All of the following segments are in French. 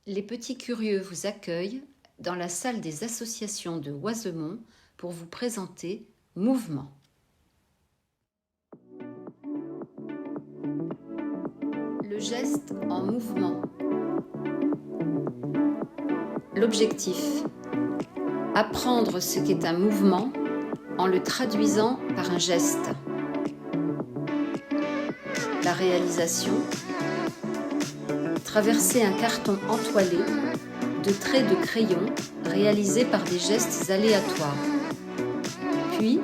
Les petits curieux vous accueillent dans la salle des associations de Oisemont pour vous présenter Mouvement. Le geste en mouvement. L'objectif: apprendre ce qu'est un mouvement en le traduisant par un geste. La réalisation: traverser un carton entoilé de traits de crayon réalisés par des gestes aléatoires. Puis,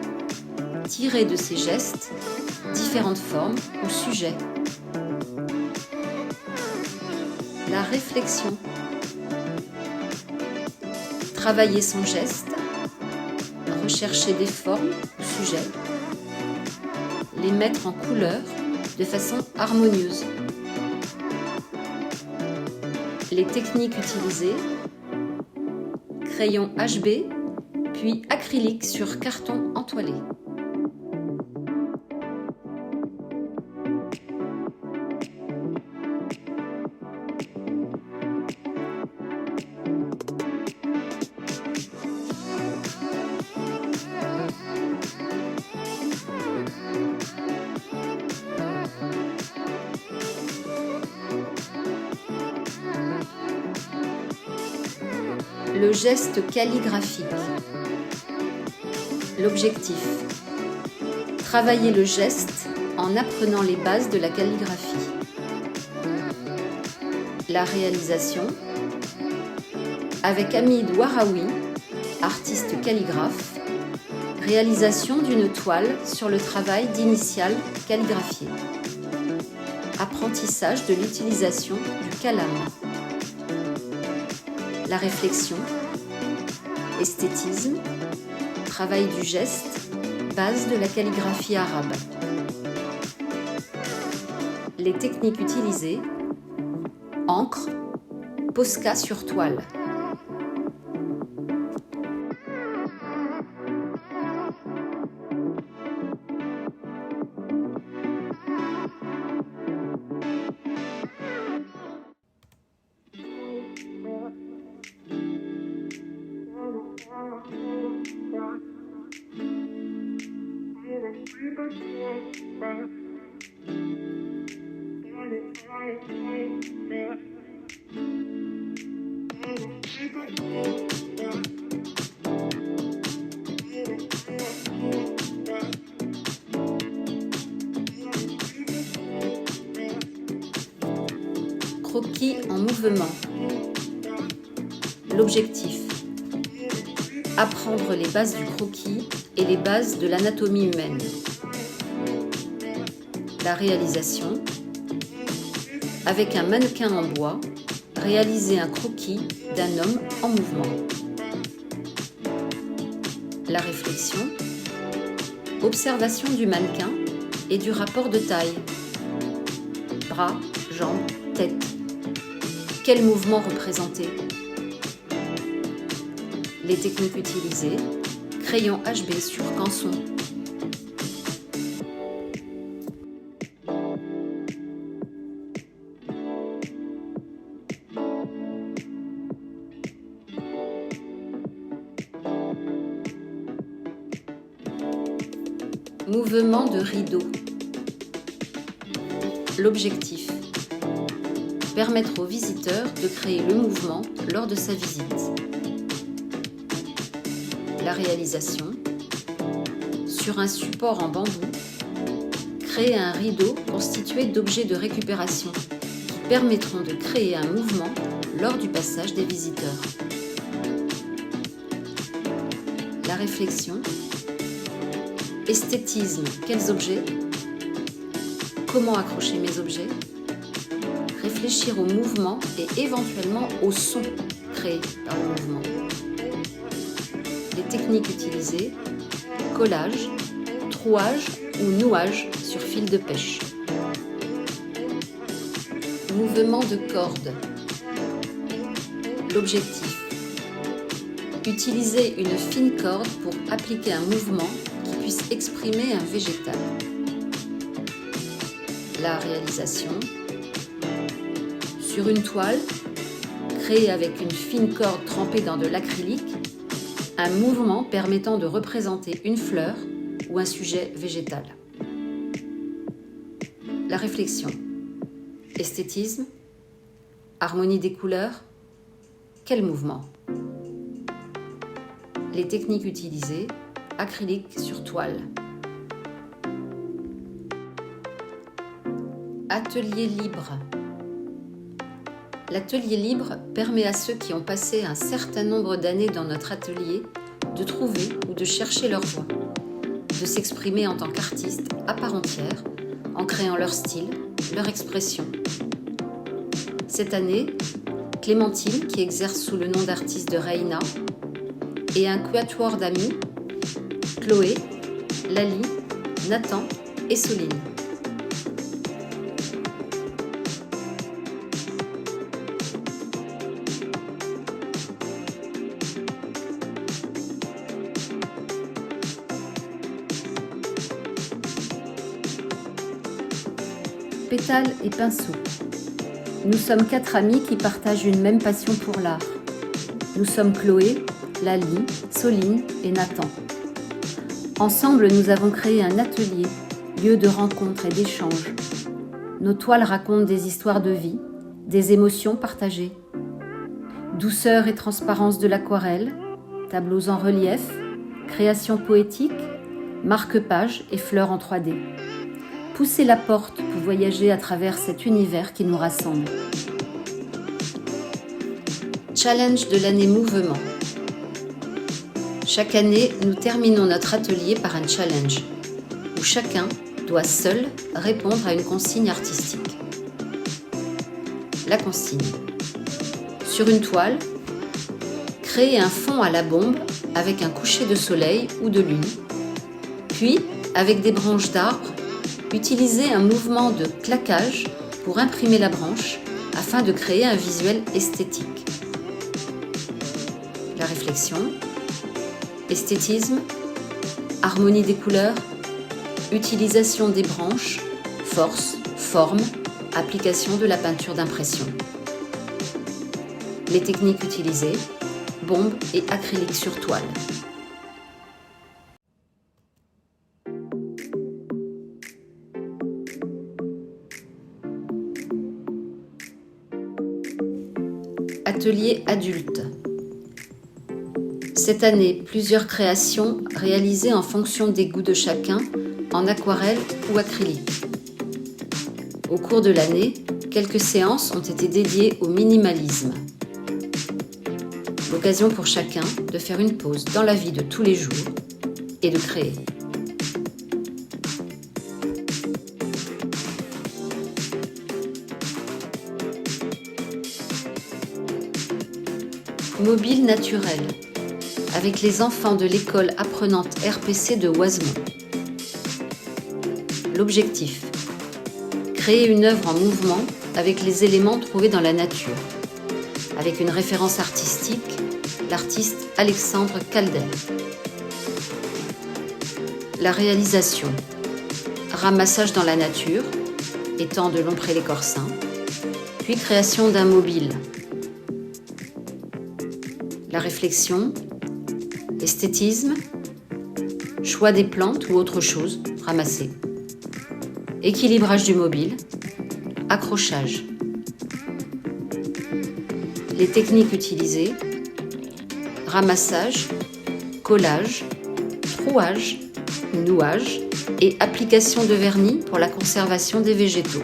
tirer de ces gestes différentes formes ou sujets. La réflexion: travailler son geste, rechercher des formes ou sujets, les mettre en couleur de façon harmonieuse. Les techniques utilisées: crayon HB, puis acrylique sur carton entoilé. Le geste calligraphique. L'objectif: travailler le geste en apprenant les bases de la calligraphie. La réalisation: avec Hamid Waraoui, artiste calligraphe, réalisation d'une toile sur le travail d'initiales calligraphiées. Apprentissage de l'utilisation du kalam. La réflexion: esthétisme, travail du geste, base de la calligraphie arabe. Les techniques utilisées: encre, Posca sur toile. Croquis en mouvement. L'objectif: apprendre les bases du croquis et les bases de l'anatomie humaine. La réalisation: avec un mannequin en bois, réaliser un croquis d'un homme en mouvement. La réflexion: observation du mannequin et du rapport de taille. Bras, jambes, tête. Quel mouvement représenter? Les techniques utilisées: crayon HB sur canson. Mouvement de rideau. L'objectif: permettre au visiteur de créer le mouvement lors de sa visite. La réalisation: sur un support en bambou, créer un rideau constitué d'objets de récupération qui permettront de créer un mouvement lors du passage des visiteurs. La réflexion: esthétisme, quels objets? Comment accrocher mes objets? Réfléchir au mouvement et éventuellement au son créé par le mouvement. Les techniques utilisées: collage, trouage ou nouage sur fil de pêche. Mouvement de corde. L'objectif: utiliser une fine corde pour appliquer un mouvement qui puisse exprimer un végétal. La réalisation: sur une toile, créer avec une fine corde trempée dans de l'acrylique un mouvement permettant de représenter une fleur ou un sujet végétal. La réflexion. Esthétisme, harmonie des couleurs, quel mouvement? Les techniques utilisées, acrylique sur toile. Atelier libre. L'atelier libre permet à ceux qui ont passé un certain nombre d'années dans notre atelier de trouver ou de chercher leur voie, de s'exprimer en tant qu'artistes à part entière, en créant leur style, leur expression. Cette année, Clémentine, qui exerce sous le nom d'artiste de Reina, et un quatuor d'amis, Chloé, Lali, Nathan et Soline. Pétales et pinceaux. Nous sommes 4 amis qui partagent une même passion pour l'art. Nous sommes Chloé, Lali, Soline et Nathan. Ensemble, nous avons créé un atelier, lieu de rencontre et d'échange. Nos toiles racontent des histoires de vie, des émotions partagées. Douceur et transparence de l'aquarelle, tableaux en relief, création poétique, marque-pages et fleurs en 3D. Poussez la porte pour voyager à travers cet univers qui nous rassemble. Challenge de l'année mouvement. Chaque année, nous terminons notre atelier par un challenge, où chacun doit seul répondre à une consigne artistique. La consigne. Sur une toile, créez un fond à la bombe avec un coucher de soleil ou de lune, puis, avec des branches d'arbres, utilisez un mouvement de claquage pour imprimer la branche afin de créer un visuel esthétique. La réflexion, esthétisme, harmonie des couleurs, utilisation des branches, force, forme, application de la peinture d'impression. Les techniques utilisées, bombe et acrylique sur toile. Atelier adulte. Cette année, plusieurs créations réalisées en fonction des goûts de chacun, en aquarelle ou acrylique. Au cours de l'année, quelques séances ont été dédiées au minimalisme. L'occasion pour chacun de faire une pause dans la vie de tous les jours et de créer. Mobile naturel, avec les enfants de l'école apprenante RPC de Oisemont. L'objectif, créer une œuvre en mouvement avec les éléments trouvés dans la nature, avec une référence artistique, l'artiste Alexandre Calder. La réalisation, ramassage dans la nature, étang de Lompré-les-Corsins, puis création d'un mobile. La réflexion, esthétisme, choix des plantes ou autre chose ramassées, équilibrage du mobile, accrochage. Les techniques utilisées, ramassage, collage, trouage, nouage et application de vernis pour la conservation des végétaux.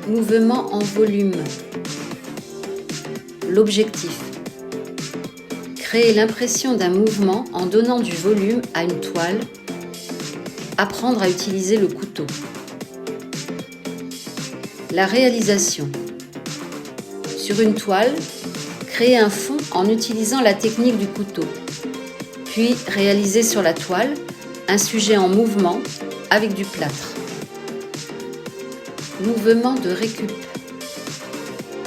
Mouvement en volume. L'objectif, créer l'impression d'un mouvement en donnant du volume à une toile, apprendre à utiliser le couteau. La réalisation, sur une toile, créer un fond en utilisant la technique du couteau, puis réaliser sur la toile un sujet en mouvement avec du plâtre. Mouvement de récup.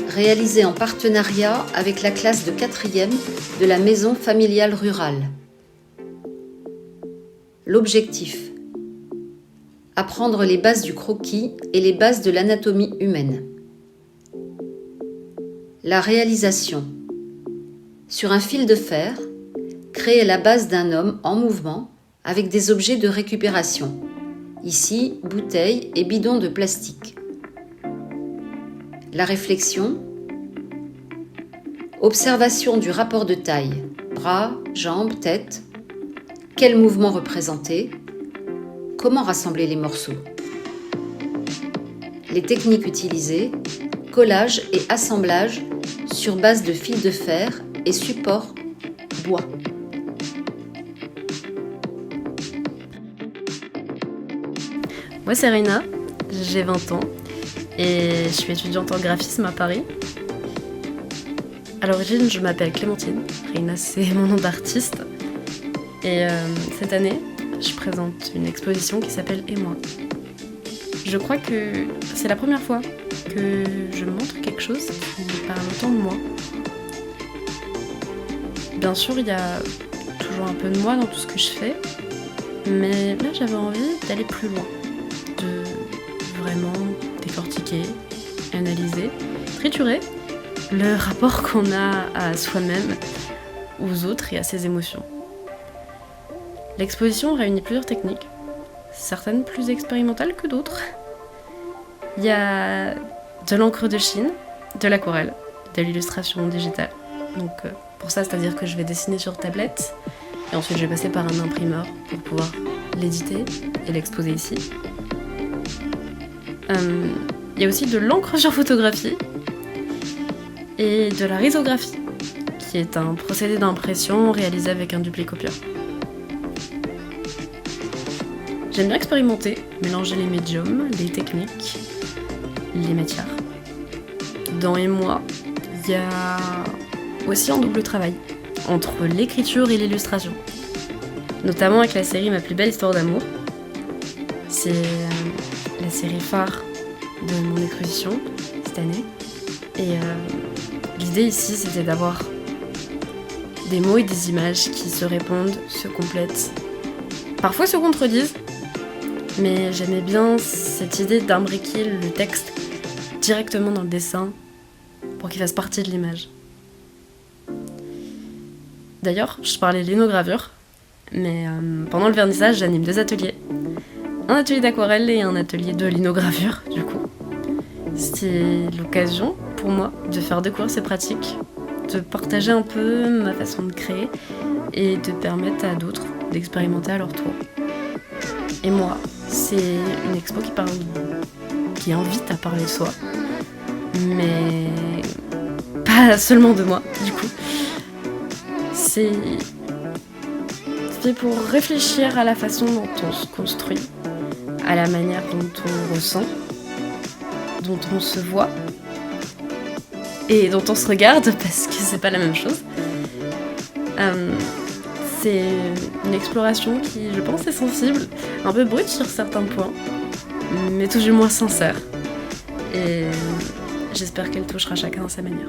Réalisé en partenariat avec la classe de 4e de la maison familiale rurale. L'objectif, apprendre les bases du croquis et les bases de l'anatomie humaine. La réalisation. Sur un fil de fer, créer la base d'un homme en mouvement avec des objets de récupération. Ici, bouteilles et bidons de plastique. La réflexion. Observation du rapport de taille. Bras, jambes, tête. Quel mouvement représenter? Comment rassembler les morceaux? Les techniques utilisées. Collage et assemblage sur base de fil de fer et support bois. Moi c'est Reina, j'ai 20 ans et je suis étudiante en graphisme à Paris. À l'origine je m'appelle Clémentine, Reina c'est mon nom d'artiste et cette année je présente une exposition qui s'appelle Et moi. Je crois que c'est la première fois que je montre quelque chose qui parle autant de moi. Bien sûr il y a toujours un peu de moi dans tout ce que je fais, mais là j'avais envie d'aller plus loin. De vraiment décortiquer, analyser, triturer le rapport qu'on a à soi-même, aux autres et à ses émotions. L'exposition réunit plusieurs techniques, certaines plus expérimentales que d'autres. Il y a de l'encre de Chine, de l'aquarelle, de l'illustration digitale. Donc pour ça, c'est-à-dire que je vais dessiner sur tablette et ensuite je vais passer par un imprimeur pour pouvoir l'éditer et l'exposer ici. Il y a aussi de l'encre sur photographie et de la risographie, qui est un procédé d'impression réalisé avec un duplicopieur. J'aime bien expérimenter, mélanger les médiums, les techniques, les matières. Dans Et moi, il y a aussi un double travail entre l'écriture et l'illustration, notamment avec la série Ma plus belle histoire d'amour. C'est la série phare de mon exposition cette année. Et l'idée ici, c'était d'avoir des mots et des images qui se répondent, se complètent, parfois se contredisent, mais j'aimais bien cette idée d'imbriquer le texte directement dans le dessin pour qu'il fasse partie de l'image. D'ailleurs, je parlais de linogravure, mais pendant le vernissage, j'anime 2 ateliers. Un atelier d'aquarelle et un atelier de linogravure, du coup. C'est l'occasion pour moi de faire découvrir ces pratiques, de partager un peu ma façon de créer et de permettre à d'autres d'expérimenter à leur tour. Et moi, c'est une expo qui invite à parler de soi, mais pas seulement de moi, du coup. C'est fait pour réfléchir à la façon dont on se construit, à la manière dont on ressent, dont on se voit et dont on se regarde, parce que c'est pas la même chose. C'est une exploration qui, je pense, est sensible, un peu brute sur certains points, mais tout du moins sincère. Et j'espère qu'elle touchera chacun à sa manière.